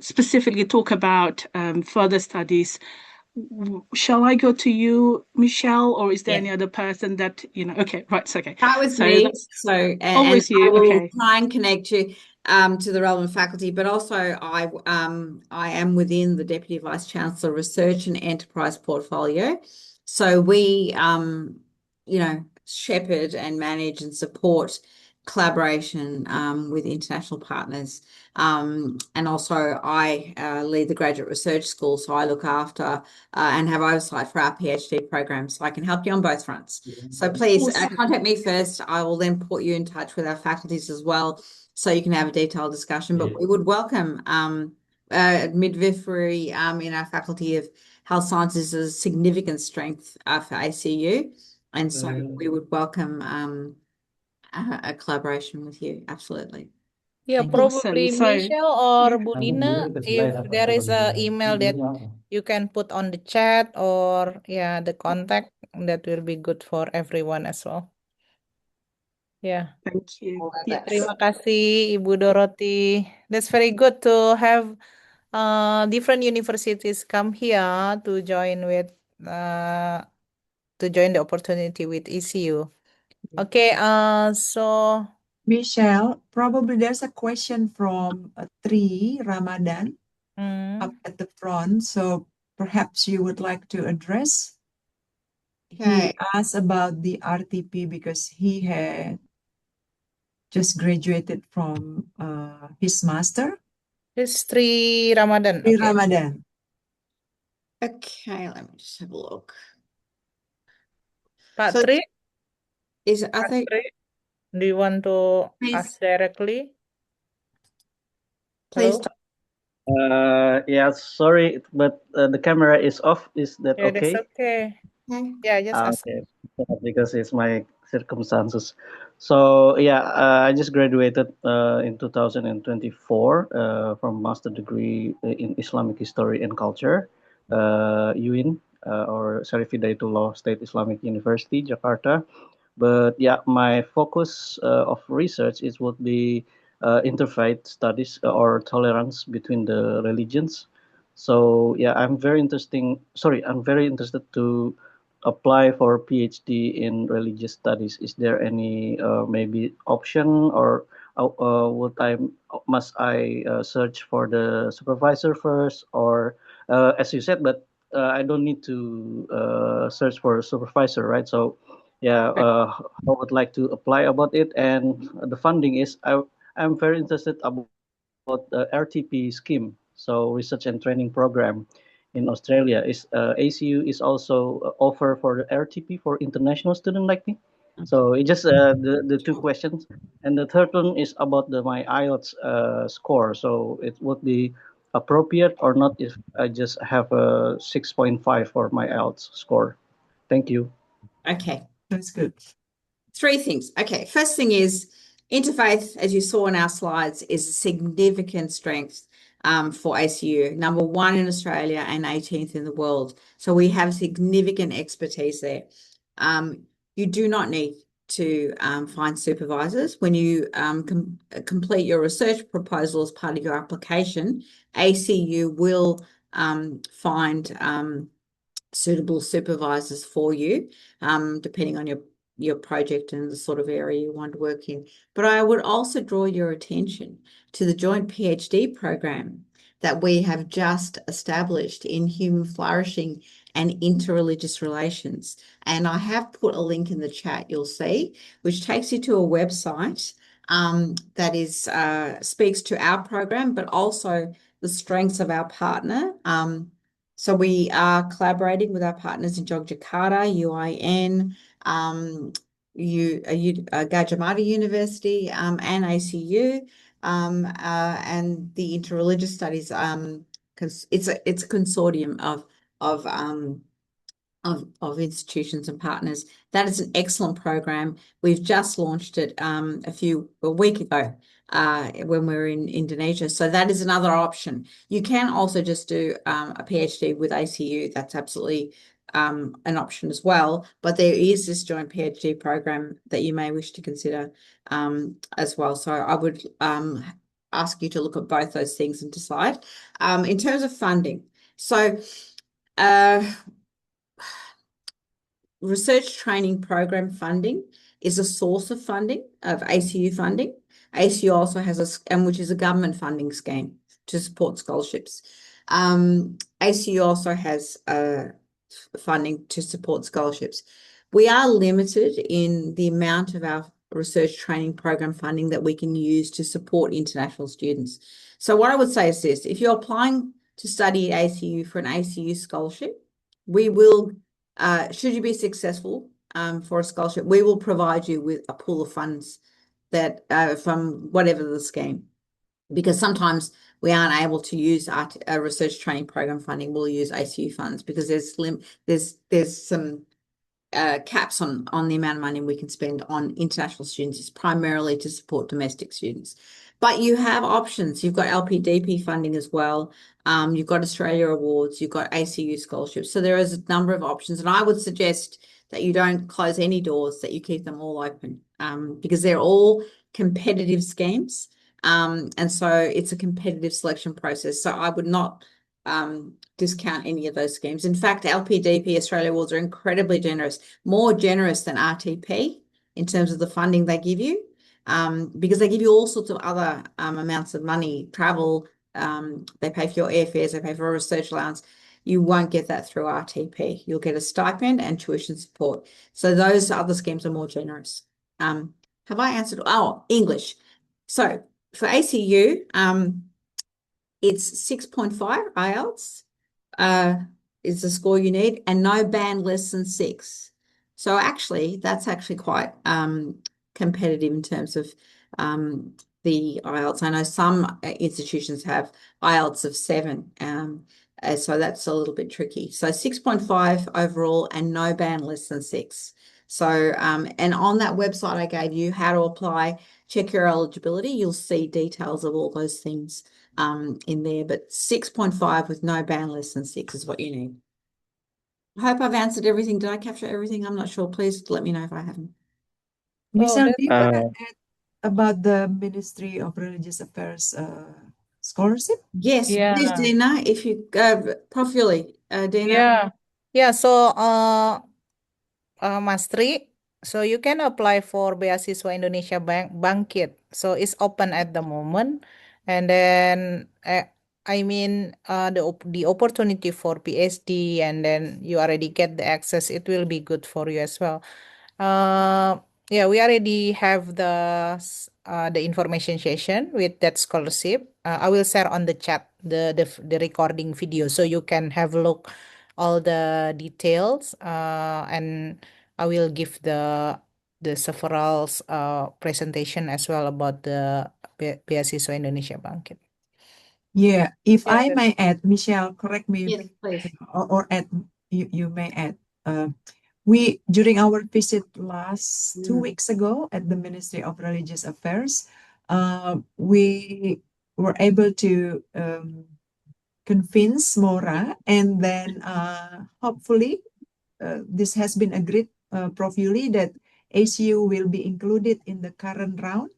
specifically talk about further studies, shall I go to you, Michelle, or is there any other person that, okay, right, it's okay. That was So me. that's So, and always you, I will okay. try and connect you to the relevant faculty, but also I am within the Deputy Vice Chancellor Research and Enterprise Portfolio. So we, shepherd and manage and support collaboration with international partners. And also I lead the Graduate Research School, so I look after and have oversight for our PhD program, so I can help you on both fronts. So please contact me first. I will then put you in touch with our faculties as well, so you can have a detailed discussion. But we would welcome midwifery in our Faculty of Health Sciences is a significant strength for ACU, and so we would welcome a collaboration with you. Absolutely. Yeah, Thank you. probably Awesome. So, Michelle or Budina, if there is a email that you can put on the chat, or the contact, that will be good for everyone as well. Yeah. thank you. Yes. Terima kasih Ibu Dorothy. That's very good to have different universities come here to join the opportunity with ECU. Okay, so Michelle, probably there's a question from Tri Ramadan up at the front, so perhaps you would like to address. Okay. He asked about the RTP because he had just graduated from his master. it's Sri Ramadan. Tri Okay. Ramadan. Okay, let me just have a look. Pak So Tri, I think Tri, do you want to Please. ask directly? please Hello? Yeah, sorry, but the camera is off. Is that Yeah, that's okay? okay. Okay. Yeah, just ask. Okay, because it's my circumstances. So yeah, I just graduated in 2024 from master degree in Islamic History and Culture, UIN, or Syarif Hidayatullah State Islamic University, Jakarta. But yeah, my focus of research would be interfaith studies or tolerance between the religions. So yeah, I'm very interested to apply for PhD in religious studies, is there any maybe option, or must I search for the supervisor first, or as you said, but I don't need to search for a supervisor, right? So yeah, I would like to apply about it, and the funding is I'm very interested about the RTP scheme, so research and training program in Australia. Is ACU is also offer for the RTP for international student like me. So it just the two questions, and the third one is about my IELTS score. So it would be appropriate or not if I just have a 6.5 for my IELTS score. Thank you. Okay. That's good. Three things. Okay. First thing is interfaith, as you saw in our slides, is a significant strength for ACU, number 1 in Australia and 18th in the world. So we have significant expertise there. You do not need to find supervisors. When you complete your research proposal as part of your application, ACU will find suitable supervisors for you, depending on your project and the sort of area you want to work in. But I would also draw your attention to the joint PhD program that we have just established in human flourishing and interreligious relations. And I have put a link in the chat, you'll see, which takes you to a website that is speaks to our program, but also the strengths of our partner. So we are collaborating with our partners in Yogyakarta, UIN, Gajah Mada University, and ACU, and the Interreligious Studies. It's a consortium of institutions and partners. That is an excellent program. We've just launched it a week ago when we were in Indonesia. So that is another option. You can also just do a PhD with ACU. That's absolutely an option as well. But there is this joint PhD program that you may wish to consider as well. So I would ask you to look at both those things and decide. In terms of funding, so research training program funding is a source of funding, of ACU funding. ACU also has which is a government funding scheme to support scholarships. ACU also has funding to support scholarships. We are limited in the amount of our research training program funding that we can use to support international students. So what I would say is this: if you're applying to study at ACU for an ACU scholarship, we will, should you be successful for a scholarship, we will provide you with a pool of funds that from whatever the scheme, because sometimes we aren't able to use our research training program funding. We'll use ACU funds because there's some caps on the amount of money we can spend on international students. It's primarily to support domestic students. But you have options. You've got LPDP funding as well. You've got Australia Awards. You've got ACU scholarships. So there is a number of options. And I would suggest that you don't close any doors, that you keep them all open, because they're all competitive schemes. And so it's a competitive selection process. So I would not discount any of those schemes. In fact, LPDP, Australia Awards, are incredibly generous, more generous than RTP in terms of the funding they give you, because they give you all sorts of other amounts of money, travel, they pay for your airfares, they pay for a research allowance. You won't get that through RTP. You'll get a stipend and tuition support. So those other schemes are more generous. Have I answered? Oh, English. So for ACU, it's 6.5 IELTS is the score you need, and no band less than 6. So actually, that's actually quite competitive in terms of the IELTS. I know some institutions have IELTS of 7, so that's a little bit tricky. So 6.5 overall and no band less than 6. So, and on that website I gave you, how to apply, check your eligibility, you'll see details of all those things in there, but 6.5 with no band less than 6 is what you need. I hope I've answered everything. Did I capture everything? I'm not sure. Please let me know if I haven't. Michelle, that- do you want to add about the Ministry of Religious Affairs scholarship? Yes, please, Yeah. Dina, if you go, Prof. Yuli, Dina. Yeah. So Mas Tri, so you can apply for Beasiswa Indonesia Bangkit. So it's open at the moment, and then I mean the opportunity for PhD, and then you already get the access. It will be good for you as well. Yeah, we already have the information session with that scholarship. I will share on the chat the recording video so you can have a look all the details. And I will give the several presentation as well about the Beasiswa Indonesia Bangkit. Yeah, if Yeah, I may add, Michelle, correct me Yes, please. or add, you may add. We during our visit last 2 weeks ago at the Ministry of Religious Affairs, we were able to convince Mora, and then hopefully this has been agreed, Prof. Yuli, that ACU will be included in the current round,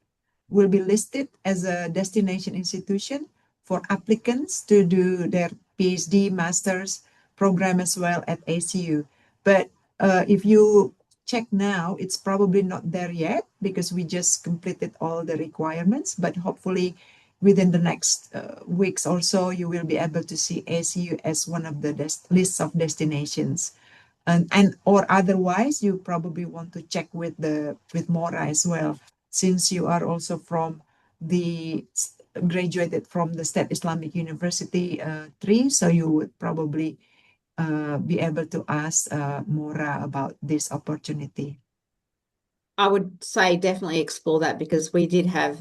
will be listed as a destination institution for applicants to do their PhD, master's program as well at ACU. But if you check now, it's probably not there yet because we just completed all the requirements, but hopefully within the next weeks or so, you will be able to see ACU as one of the lists of destinations. And or otherwise, you probably want to check with Mora as well, since you are also from graduated from the State Islamic University 3, so you would probably be able to ask Mora about this opportunity. I would say definitely explore that because we did have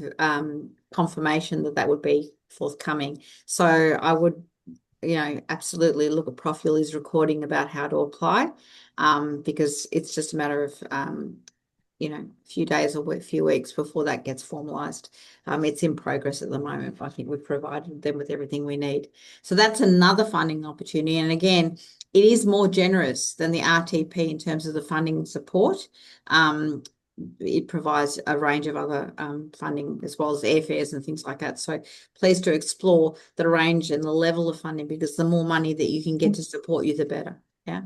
confirmation that would be forthcoming. So I would, absolutely look at Prof. Yuli's recording about how to apply, because it's just a matter of, a few days or a few weeks before that gets formalized. It's in progress at the moment. I think we've provided them with everything we need. So that's another funding opportunity. And again, it is more generous than the RTP in terms of the funding support. It provides a range of other funding as well as airfares and things like that. So please do explore the range and the level of funding, because the more money that you can get to support you, the better. Yeah.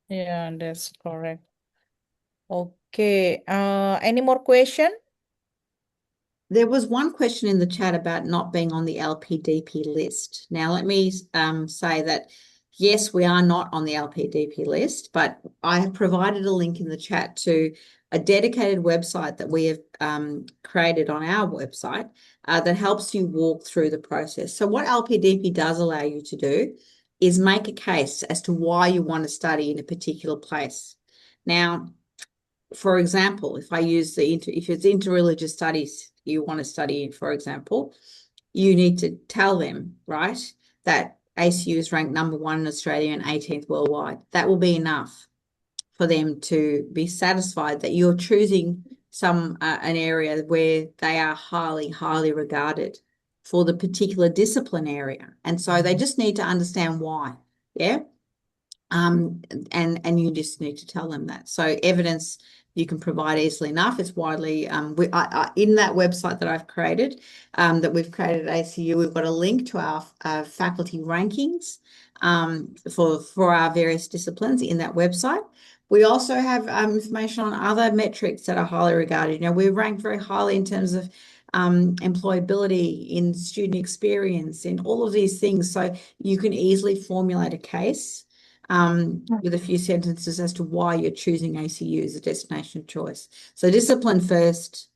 Yeah, that's correct. Okay. Any more question? There was one question in the chat about not being on the LPDP list. Now, let me say that, yes, we are not on the LPDP list, but I have provided a link in the chat to a dedicated website that we have created on our website that helps you walk through the process. So what LPDP does allow you to do is make a case as to why you want to study in a particular place. Now, for example, if it's interreligious studies you want to study in, for example, you need to tell them, right, that ACU is ranked number 1 in Australia and 18th worldwide. That will be enough for them to be satisfied that you're choosing an area where they are highly, highly regarded for the particular discipline area. And so they just need to understand why. Yeah. And you just need to tell them that. So evidence you can provide easily enough. It's widely in that website that I've created, that we've created at ACU. We've got a link to our faculty rankings for our various disciplines in that website. We also have information on other metrics that are highly regarded. We're ranked very highly in terms of employability, in student experience, in all of these things. So you can easily formulate a case with a few sentences as to why you're choosing ACU as a destination of choice. So discipline first,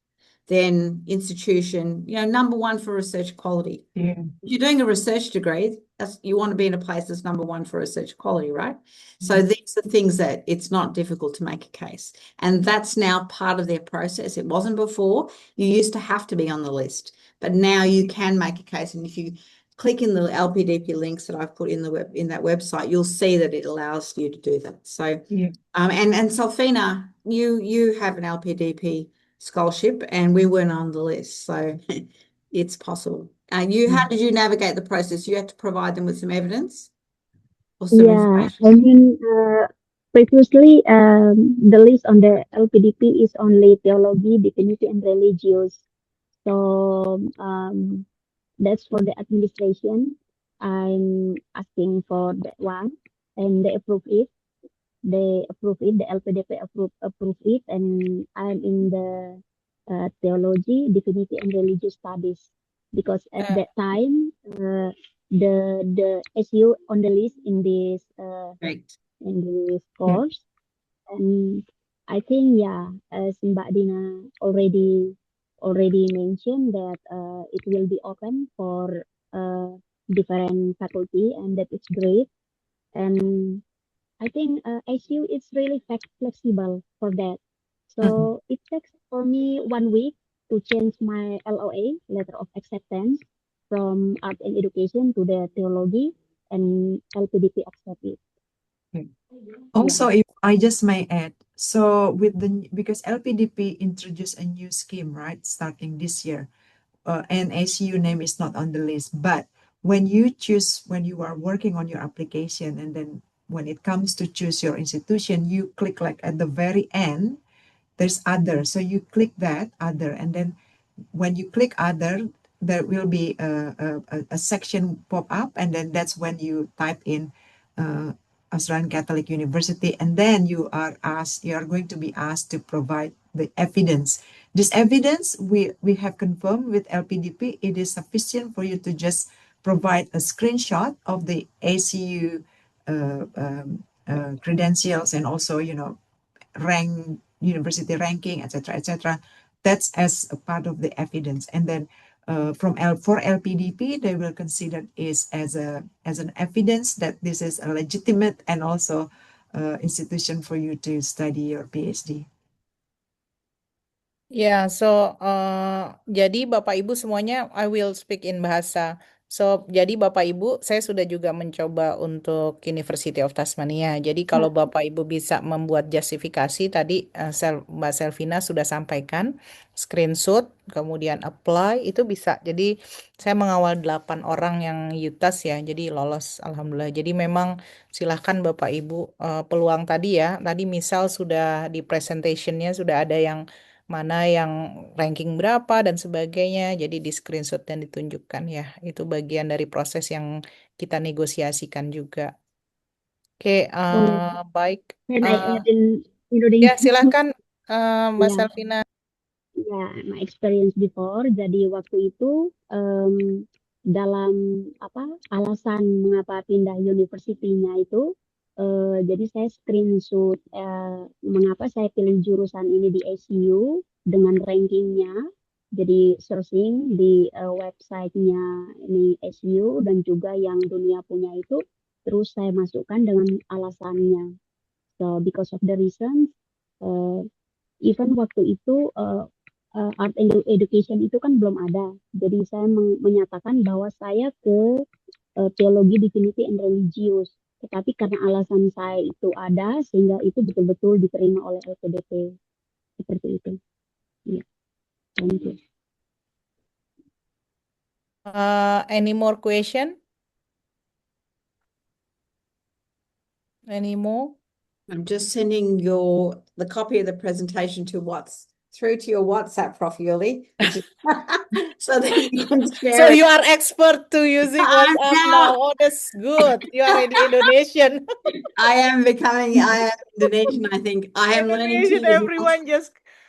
then institution, number 1 for research quality. Yeah. If you're doing a research degree, you want to be in a place that's number 1 for research quality, right? So these are things that it's not difficult to make a case. And that's now part of their process. It wasn't before. You used to have to be on the list, but now you can make a case. And if you click in the LPDP links that I've put in that website, you'll see that it allows you to do that. So, yeah. And Salfina, you have an LPDP scholarship, and we weren't on the list, so it's possible. How did you navigate the process? You had to provide them with some evidence or some information? I mean, previously, the list on the LPDP is only theology, divinity, and religious. So, that's for the administration. I'm asking for that one, and they approve it. they approve it, the LPDP approve it, and I'm in the theology, divinity, and religious studies because at Uh, that time the SU on the list Correct. in this Hmm. course, and I think as Mbak Dina already mentioned that it will be open for different faculty, and that is great. And I think SU is really flexible for that. Mhm. So it takes for me 1 week to change my LOA, letter of acceptance, from art and education to the theology, and LPDP accept it. Okay. Yeah. Also, if I just may add, so with because LPDP introduced a new scheme, right, starting this year, and ACU name is not on the list, but when you are working on your application, and then when it comes to choose your institution, you click like at the very end, there's other. So you click that other, and then when you click other, there will be a section pop up, and then that's when you type in Australian Catholic University, and then you are going to be asked to provide the evidence. This evidence we have confirmed with LPDP, it is sufficient for you to just provide a screenshot of the ACU credentials, and also university ranking, etc., etc. That's as a part of the evidence, and then for LPDP, they will consider is as an evidence that this is a legitimate and also institution for you to study your PhD. Ya, jadi Bapak Ibu semuanya, I will speak in bahasa. Jadi Bapak Ibu, saya sudah juga mencoba untuk University of Tasmania. Jadi kalau Bapak Ibu bisa membuat justifikasi tadi, Mbak Selvina sudah sampaikan, screenshot, kemudian apply, itu bisa. Jadi saya mengawal 8 orang yang UTAS ya, jadi lolos, Alhamdulillah. Jadi memang silahkan Bapak Ibu, peluang tadi ya, tadi misal sudah di presentationnya sudah ada yang mana yang ranking berapa dan sebagainya. Jadi di screenshot dan ditunjukkan ya. Itu bagian dari proses yang kita negosiasikan juga. Oke, baik. Can I add in Ya, Indonesia? silakan Mbak Ya, Selvina. ya, my experience before. Jadi waktu itu dalam alasan mengapa pindah universitinya itu, jadi saya screenshot mengapa saya pilih jurusan ini di ACU dengan rankingnya. Jadi searching di websitenya ini ACU dan juga yang dunia punya itu, terus saya masukkan dengan alasannya. So because of the reasons, even waktu itu art and education itu kan belum ada. Jadi saya menyatakan bahwa saya ke teologi, divinity, and religious. Tetapi karena alasan saya itu ada, sehingga itu betul-betul diterima oleh LPDP. Seperti itu. Ya, thank you. Any more question? Any more? I'm just sending the copy of the presentation through to your WhatsApp, Prof. Yuli, which is so that you can share So it. you are expert to using WhatsApp now. Oh, that's good. You are already Indonesian. I am Indonesian, I think. I am learning to Indonesian, use everyone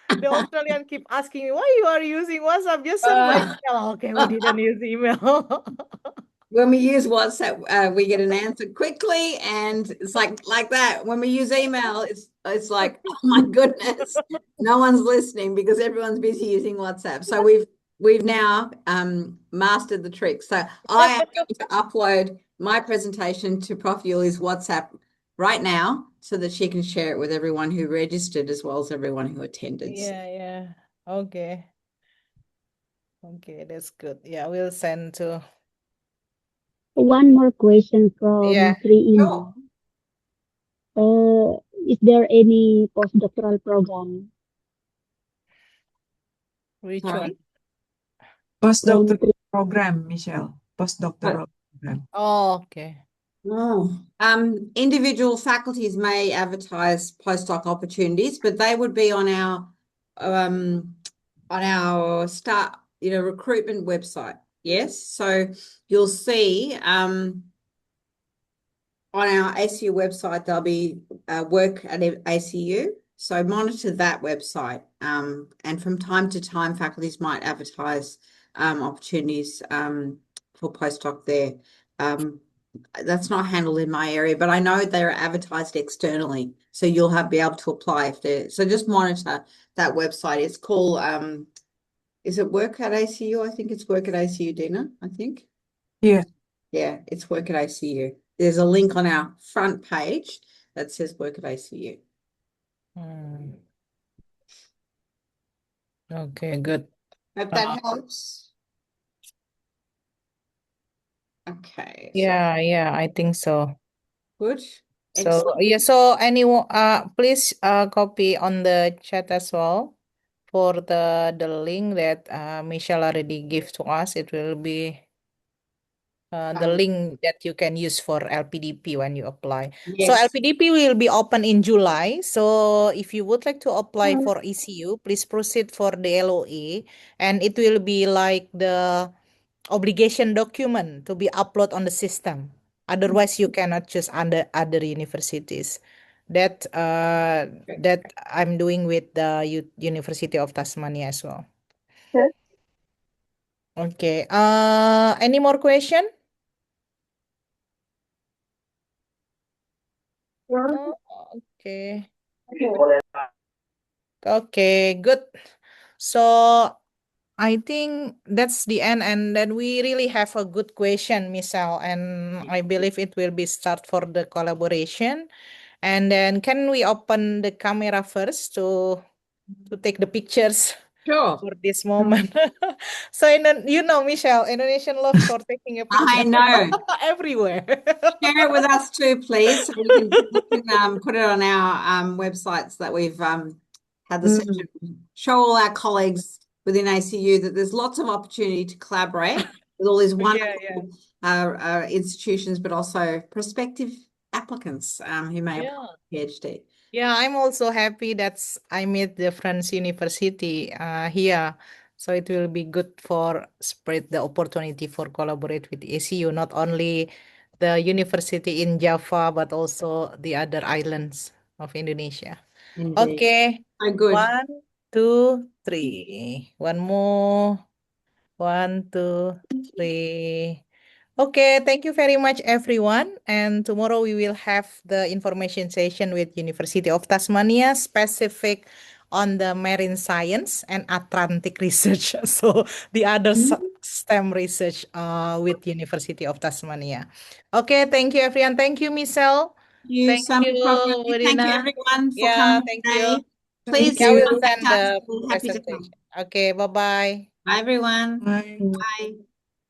the Australian keep asking me, why you are using WhatsApp? Just send by email. Okay, we didn't use email. When we use WhatsApp, we get an answer quickly, and it's like that. When we use email, it's like, oh my goodness, no one's listening because everyone's busy using WhatsApp. So we've now mastered the trick. So I am going to upload my presentation to Prof. Yuli's WhatsApp right now so that she can share it with everyone who registered as well as everyone who attended. Yeah. Okay. Okay, that's good. Yeah, we'll send to. One more question from Sri Sure. Indi. Is there any postdoctoral program? Which Sorry? one? Postdoctoral program, Michelle. Postdoctoral program. Oh, okay. Individual faculties may advertise postdoc opportunities, but they would be on our recruitment website. Yes, so you'll see on our ACU website, there'll be work at ACU. So monitor that website. And from time to time, faculties might advertise opportunities for postdoc there. That's not handled in my area, but I know they're advertised externally. So you'll be able to apply if they're, so just monitor that website. It's called, is it Work at ACU? I think it's Work at ACU, Dina, I think. Yeah. Yeah, it's Work at ACU. There's a link on our front page that says Work at ACU. Okay, good. Hope that helps. Okay. Yeah, I think so. Good. So Excellent. yeah, so anyone please copy on the chat as well for the link that Michelle already gave to us. It will be the link that you can use for LPDP when you apply. So Yes. LPDP will be open in July. So if you would like to apply for ECU, please proceed for the LOA, and it will be like the obligation document to be uploaded on the system. Otherwise, you cannot choose under other universities. That I'm doing with the University of Tasmania as well. Okay. Any more question? No. Okay. Okay, good. So I think that's the end, and then we really have a good question, Michelle, and I believe it will be start for the collaboration. And then can we open the camera first to take the pictures Sure. for this moment? So you know, Michelle, Indonesian love for taking a picture. I know. Everywhere. Share it with us too, please. So we can put it on our websites that we've had the session. Show all our colleagues within ACU that there's lots of opportunity to collaborate with all these wonderful institutions, but also prospective applicants who may apply for PhD. Yeah, I'm also happy that I meet the French University here. So it will be good for spread the opportunity for collaborate with ACU, not only the university in Java, but also the other islands of Indonesia. Indeed. Okay. Oh, good. 1, 2, 3. One more. 1, 2, 3. Okay, thank you very much, everyone. And tomorrow we will have the information session with University of Tasmania, specific on the marine science and Atlantic research. So the other STEM research with University of Tasmania. Okay, thank you, everyone. Thank you, Michelle. Thank you, Thank you, everyone, for coming thank today. you. Please Yeah, we'll contact send us. the We're happy to come. presentation. Okay, bye-bye. Bye, everyone. Bye. Bye.